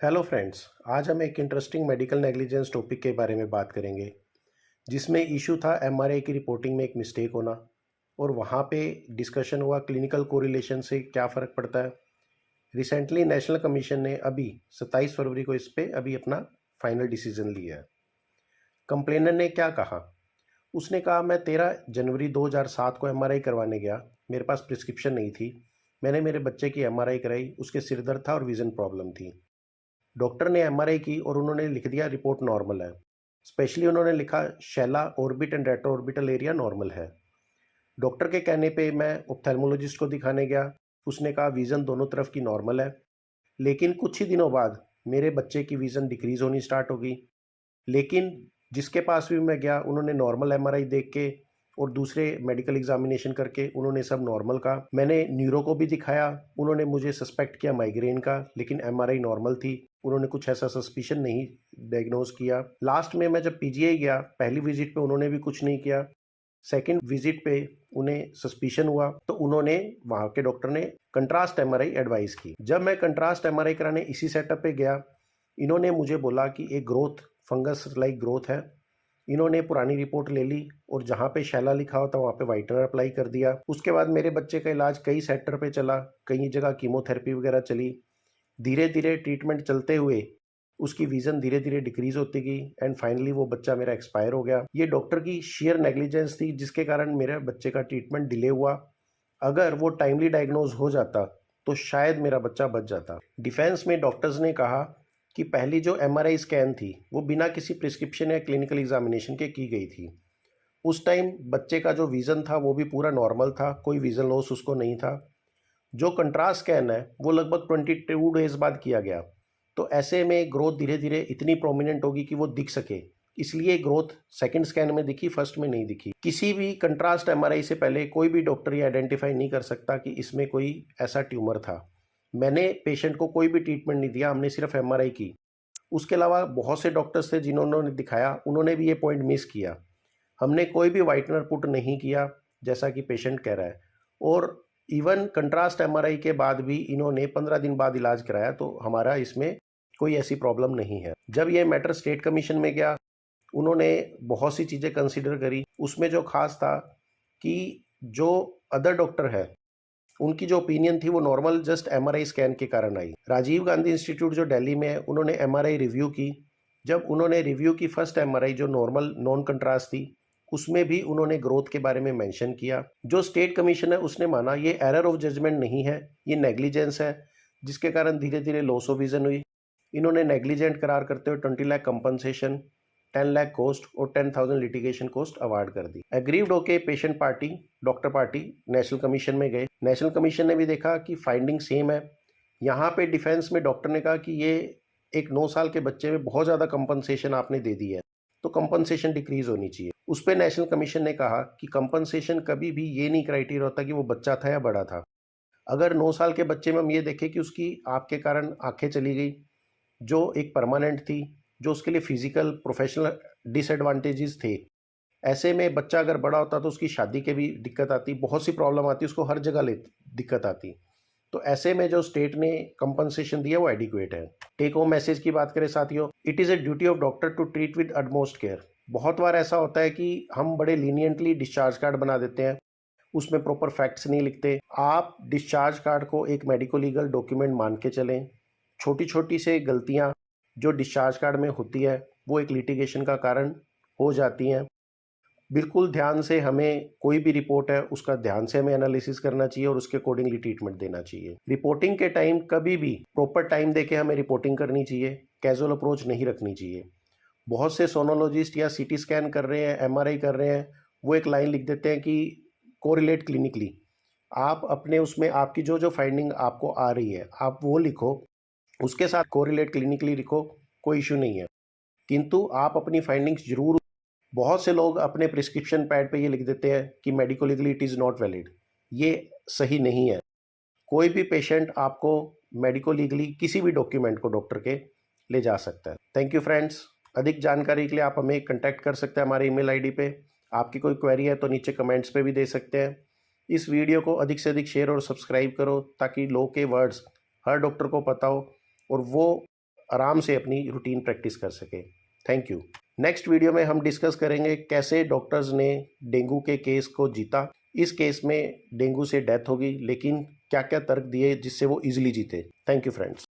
Hello friends. आज हम एक इंटरेस्टिंग मेडिकल नेग्लिजेंस टॉपिक के बारे में बात करेंगे, जिसमें इशू था एमआरआई की रिपोर्टिंग में एक मिस्टेक होना। और वहाँ पे डिस्कशन हुआ क्लिनिकल कोरिलेशन से क्या फ़र्क पड़ता है। रिसेंटली नेशनल कमीशन ने अभी 27 फरवरी को इस पे अभी अपना फाइनल डिसीजन लिया है। कंप्लेनर ने क्या कहा? उसने कहा, मैं 13 जनवरी 2007 को एमआरआई करवाने गया। मेरे पास प्रिस्क्रिप्शन नहीं थी। मैंने मेरे बच्चे की एमआरआई कराई। उसके सिर दर्द था और विज़न प्रॉब्लम थी। डॉक्टर ने एमआरआई की और उन्होंने लिख दिया रिपोर्ट नॉर्मल है। स्पेशली उन्होंने लिखा Shaila orbit and retro orbital area normal है। डॉक्टर के कहने पे मैं ऑप्थेल्मोलॉजिस्ट को दिखाने गया। उसने कहा विज़न दोनों तरफ की नॉर्मल है। लेकिन कुछ ही दिनों बाद मेरे बच्चे की विज़न डिक्रीज़ होनी स्टार्ट हो गई। लेकिन जिसके पास भी मैं गया उन्होंने नॉर्मल एमआरआई देख के और दूसरे मेडिकल एग्जामिनेशन करके उन्होंने सब नॉर्मल कहा। मैंने न्यूरो को भी दिखाया। उन्होंने मुझे सस्पेक्ट किया माइग्रेन का, लेकिन एमआरआई नॉर्मल थी। उन्होंने कुछ ऐसा सस्पिशन नहीं डायग्नोज किया। लास्ट में मैं जब पीजीआई गया, पहली विजिट पे उन्होंने भी कुछ नहीं किया। सेकंड विजिट पे उन्हें सस्पिशन हुआ तो उन्होंने, वहाँ के डॉक्टर ने कंट्रास्ट एमआरआई एडवाइस की। जब मैं कंट्रास्ट एमआरआई कराने इसी सेटअप पे गया, इन्होंने मुझे बोला कि एक ग्रोथ, फंगस लाइक ग्रोथ है। इन्होंने पुरानी रिपोर्ट ले ली और जहाँ पे शैला लिखा होता वहाँ पे वाइटनर अप्लाई कर दिया। उसके बाद मेरे बच्चे का इलाज कई सेक्टर पे चला, कई जगह कीमोथेरेपी वगैरह चली। धीरे धीरे ट्रीटमेंट चलते हुए उसकी विज़न धीरे धीरे डिक्रीज होती गई एंड फाइनली वो बच्चा मेरा एक्सपायर हो गया। ये डॉक्टर की शेयर नेग्लिजेंस थी, जिसके कारण मेरे बच्चे का ट्रीटमेंट डिले हुआ। अगर वो टाइमली डायग्नोज हो जाता तो शायद मेरा बच्चा बच जाता। डिफेंस में डॉक्टर्स ने कहा कि पहली जो एमआरआई स्कैन थी वो बिना किसी प्रिस्क्रिप्शन या क्लिनिकल एग्जामिनेशन के की गई थी। उस टाइम बच्चे का जो विज़न था वो भी पूरा नॉर्मल था, कोई विज़न लॉस उसको नहीं था। जो कंट्रास्ट स्कैन है वो लगभग 22 डेज बाद किया गया। तो ऐसे में ग्रोथ धीरे धीरे इतनी प्रोमिनेंट होगी कि वो दिख सके, इसलिए ग्रोथ सेकंड स्कैन में दिखी, फर्स्ट में नहीं दिखी। किसी भी कंट्रास्ट एमआरआई से पहले कोई भी डॉक्टर ये आइडेंटिफाई नहीं कर सकता कि इसमें कोई ऐसा ट्यूमर था। मैंने पेशेंट को कोई भी ट्रीटमेंट नहीं दिया, हमने सिर्फ एमआरआई की। उसके अलावा बहुत से डॉक्टर्स थे जिन्होंने दिखाया, उन्होंने भी ये पॉइंट मिस किया। हमने कोई भी वाइटनर पुट नहीं किया जैसा कि पेशेंट कह रहा है। और इवन कंट्रास्ट एमआरआई के बाद भी इन्होंने 15 दिन बाद इलाज कराया, तो हमारा इसमें कोई ऐसी प्रॉब्लम नहीं है। जब ये मैटर स्टेट कमीशन में गया, उन्होंने बहुत सी चीज़ें कंसिडर करी। उसमें जो खास था कि जो अदर डॉक्टर है उनकी जो ओपिनियन थी वो नॉर्मल जस्ट एमआरआई स्कैन के कारण आई। राजीव गांधी इंस्टीट्यूट जो दिल्ली में है, उन्होंने एमआरआई रिव्यू की। जब उन्होंने रिव्यू की फर्स्ट एमआरआई जो नॉर्मल नॉन कंट्रास्ट थी, उसमें भी उन्होंने ग्रोथ के बारे में मेंशन किया। जो स्टेट कमीशन है उसने माना ये एरर ऑफ जजमेंट नहीं है, ये नेग्लिजेंस है, जिसके कारण धीरे धीरे लॉस ऑफ विजन हुई। इन्होंने नेग्लिजेंट करार करते हुए 20 लाख कंपनसेशन, 10 लाख कॉस्ट और 10,000 लिटिगेशन कॉस्ट अवार्ड कर दी। एग्रीव्ड होके patient party, doctor party national commission में गए। नेशनल कमीशन ने भी देखा कि फाइंडिंग सेम है। यहाँ पे डिफेंस में डॉक्टर ने कहा कि ये एक 9 साल के बच्चे में बहुत ज़्यादा कंपनसेशन आपने दे दी है, तो कंपनसेशन डिक्रीज होनी चाहिए। उस पर नेशनल कमीशन ने कहा कि कंपनसेशन कभी भी ये नहीं क्राइटेरिया होता कि वो बच्चा था या बड़ा था। अगर 9 साल के बच्चे में हम ये देखें कि उसकी आपके कारण आंखें चली गई, जो एक परमानेंट थी, जो उसके लिए फिजिकल प्रोफेशनल डिसएडवांटेजेस थे, ऐसे में बच्चा अगर बड़ा होता तो उसकी शादी के भी दिक्कत आती, बहुत सी प्रॉब्लम आती, उसको हर जगह ले दिक्कत आती। तो ऐसे में जो स्टेट ने कंपनसेशन दिया वो एडिक्वेट है। टेक होम मैसेज की बात करें साथियों, it is a duty of doctor to treat with utmost care. बहुत बार ऐसा होता है कि हम बड़े लीनियंटली डिस्चार्ज कार्ड बना देते हैं, उसमें प्रॉपर फैक्ट्स नहीं लिखते। आप डिस्चार्ज कार्ड को एक मेडिको लीगल डॉक्यूमेंट मान के चलें। छोटी छोटी से गलतियां जो डिस्चार्ज कार्ड में होती है वो एक लिटिगेशन का कारण हो जाती हैं। बिल्कुल ध्यान से हमें कोई भी रिपोर्ट है उसका ध्यान से हमें एनालिसिस करना चाहिए और उसके अकॉर्डिंगली ट्रीटमेंट देना चाहिए। रिपोर्टिंग के टाइम कभी भी प्रॉपर टाइम देके हमें रिपोर्टिंग करनी चाहिए, कैजुअल अप्रोच नहीं रखनी चाहिए। बहुत से सोनोलॉजिस्ट या सीटी स्कैन कर रहे हैं, एमआरआई कर रहे हैं, वो एक लाइन लिख देते हैं कि कोरिलेट क्लिनिकली। आप अपने उसमें आपकी जो जो फाइंडिंग आपको आ रही है आप वो लिखो, उसके साथ कोरिलेट क्लिनिकली लिखो, कोई इशू नहीं है। किंतु आप अपनी फाइंडिंग्स जरूर, बहुत से लोग अपने प्रिस्क्रिप्शन पैड पे ये लिख देते हैं कि medico legally it is not valid. ये सही नहीं है। कोई भी पेशेंट आपको मेडिको लीगली किसी भी डॉक्यूमेंट को डॉक्टर के ले जा सकता है। Thank you friends. अधिक जानकारी के लिए आप हमें कंटेक्ट कर सकते हैं हमारे ईमेल आईडी पे। आपकी कोई क्वेरी है तो नीचे कमेंट्स पे भी दे सकते हैं। इस वीडियो को अधिक से अधिक शेयर और सब्सक्राइब करो ताकि लॉ के वर्ड्स हर डॉक्टर को पता हो और वो आराम से अपनी रूटीन प्रैक्टिस कर सके। Thank you. नेक्स्ट वीडियो में हम डिस्कस करेंगे कैसे डॉक्टर्स ने डेंगू के केस को जीता। इस केस में डेंगू से डेथ होगी, लेकिन क्या क्या तर्क दिए जिससे वो इजीली जीते। Thank you friends.